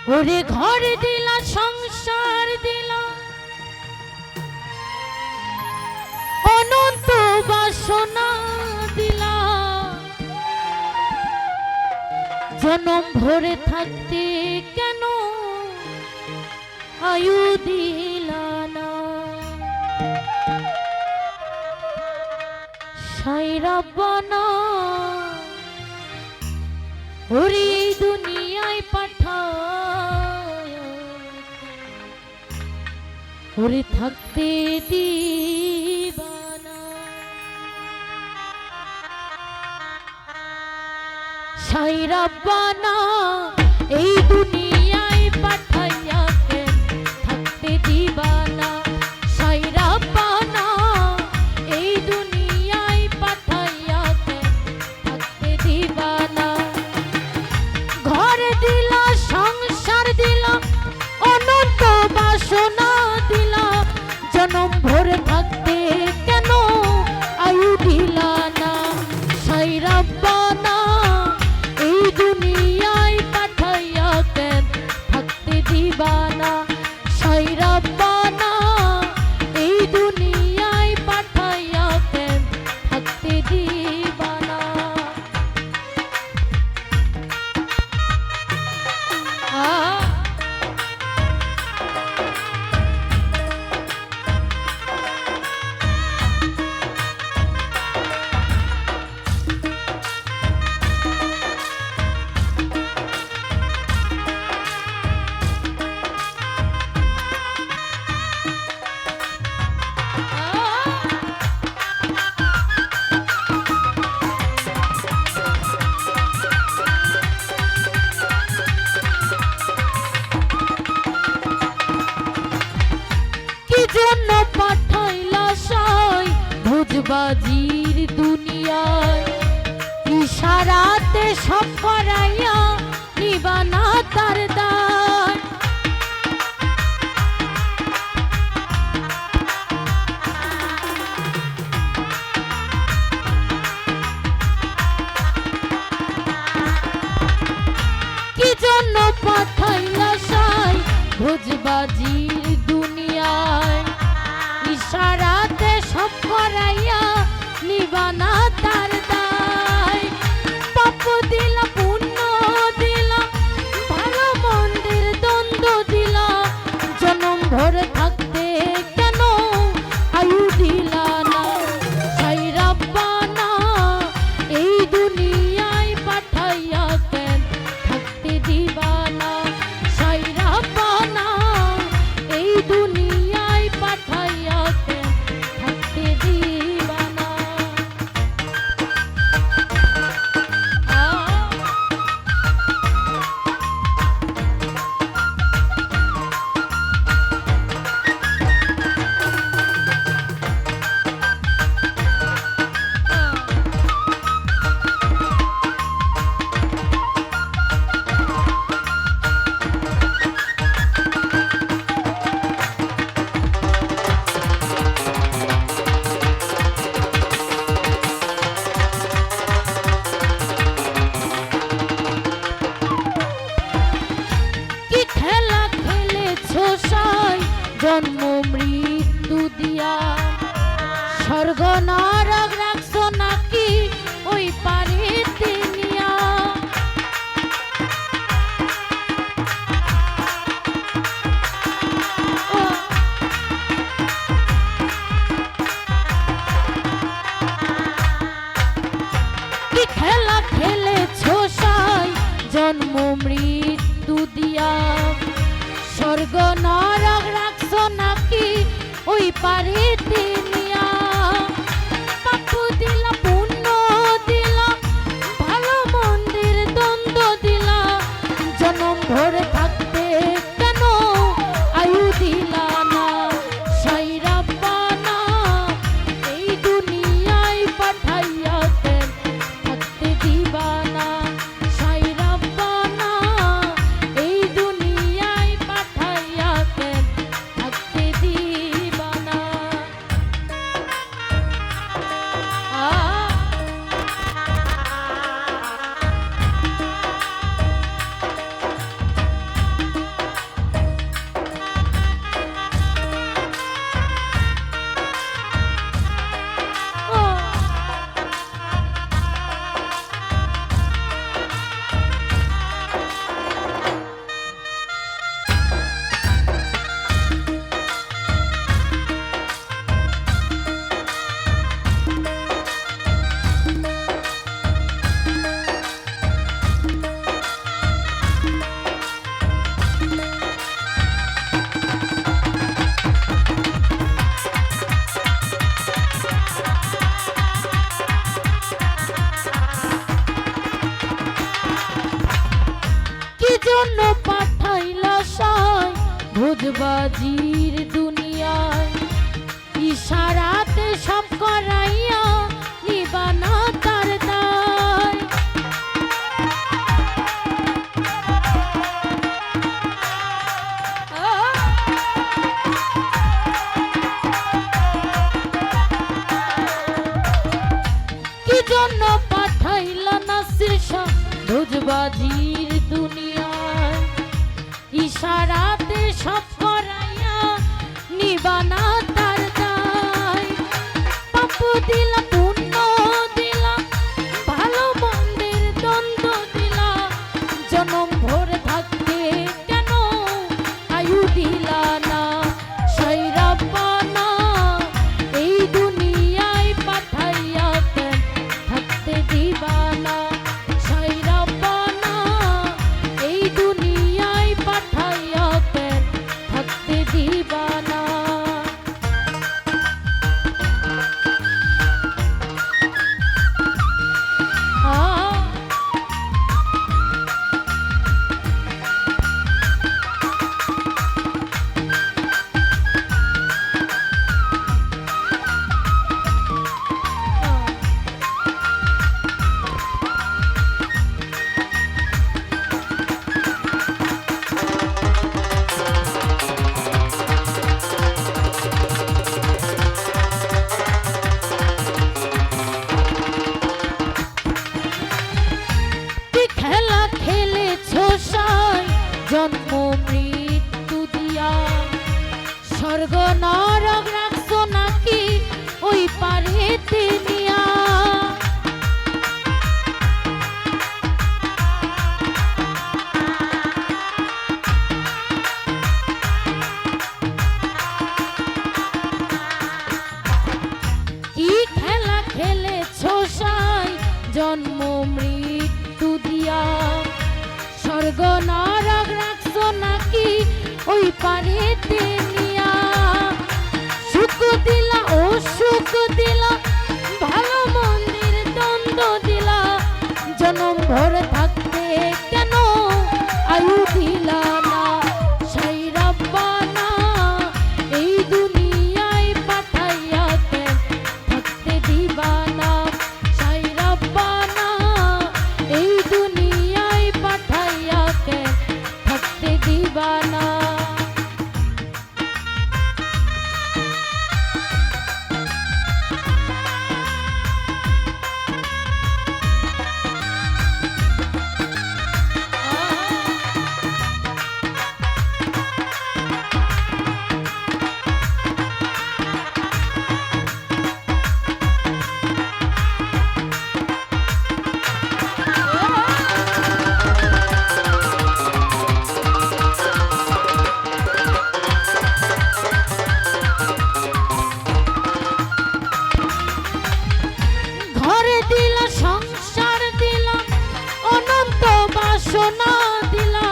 ওরে ঘর দিলা সংসার দিলা অনন্ত বাসনা দিলা জনম ভরে থাকতে কেন আয়ু দিলা না সাই রাব্বানা ওরে দুনিয়ায় পাঠায় ওরে থাকতে দিবানা সাই রাব্বানা এই দুনিয়ায় পাঠাইয়া কেন থাকতে দিবানা সাই রাব্বানা এই দুনিয়ায় পাঠাইয়া কেন থাকতে দিবানা ঘর দিলা সংসার দিলা অনন্ত বাসনা দিলা জনম ভরে থাকতে কেন আয়ু দিলা না সাই রাব্বানা এই দুনিয়ায় পাঠাইয়া কেন থাকতে দিবানা সাই রাব্বানা এই দুনিয়ায় পাঠাইয়া কেন থাকতে দিবানা জন্য পাঠাইলা সাই ভোজবাজির দুনিয়ায় ইশারাতে সব করাইয়া নিবানা তার দায় কি জন্য পাঠাইলা সাই ভোজবাজির দুনিয়ায় ইশারাতে সব করাইয়া নিবানা তার দায় পাপ দিলা পুণ্য দিলা ভালো মন্দের দ্বন্দ্ব দিলা জনম ভরে থাকতে কেন আয়ু দিলা না সাই রাব্বানা এই দুনিয়ায় পাঠাইয়া কেন থাকতে দিবানা সাই রাব্বানা এই দুনিয়ায় পাঠাইয়া কেন থাকতে দিবানা জন্ম মৃত্যু দিয়া স্বর্গ নরক রাখছো নাকি ওই পারে তিনিয়া কি খেলা খেলেছো সাই জন্ম মৃত্যু দিয়া স্বর্গ নরক রাখছো নাকি ওই পারে তিনিয়া পাপ দিলা পুণ্য দিলা ভালো মন্দের দ্বন্দ্ব দিলা জনম ভরে থাকতে কেন আয়ু দিলা না সাই রাব্বানা এই দুনিয়ায় পাঠাইয়া কেন থাকতে দিবানা সাই রাব্বানা এই দুনিয়ায় পাঠাইয়া কেন থাকতে দিবানা জন্য পাঠাইলা সাই ভোজবাজির দুনিয়ায় ইশারাতে সব করাইয়া নিবানা তার দায় কি জন্য পাঠাইলা নাসির শাহ ভোজবাজির দুনিয়ায় ইশারাতে সব করাইয়া নিবানা তার দায় পাপ দিলা পুণ্য দিলা ভালো মন্দের দ্বন্দ্ব দিলা জনম ভর থাকতে কেন আয়ু দিলা না সাইরাব্বানা এই দুনিয়ায় পাঠাইয়া কেন থাকতে দিবানা সাইরাব্বানা এই দুনিয়ায় পাঠাইয়া কেন থাকতে দিবানা খেলা খেলেছো সাই জন্ম মৃত্যু দিয়া স্বর্গ নরক রাখছো নাকি ওই পারেতে নিয়া কি খেলা খেলেছো সাই জন্ম মৃত্যু দিয়া স্বর্গ নরক রাখছো নাকি ওই পারেতে নিয়া সুখ দিলা ও সুখ দিলা ভালো মন্দির দ্বন্দ্ব দিলা জনম ভর থাকতে কেন আয়ু দিলা না সাইরাব্বানা এই দুনিয়ায় পাঠাইয়া কেন থাকতে দিবানা সাইরাব্বানা এই দুনিয়ায় পাঠাইয়া কেন থাকতে দিবানা বাসনা দিলা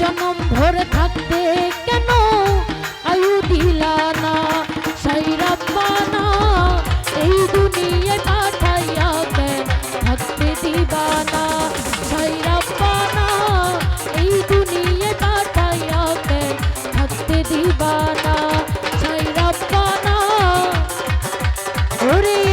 জনম ভর থাকতে কেন আয়ু দিলা না সাইরাব্বানা এই দুনিয়ায় পাঠাইয়া কেন থাকতে দিবানা সাইরাব্বানা এই দুনিয়ায় পাঠাইয়া কেন থাকতে দিবানা সাইরাব্বানা ওরে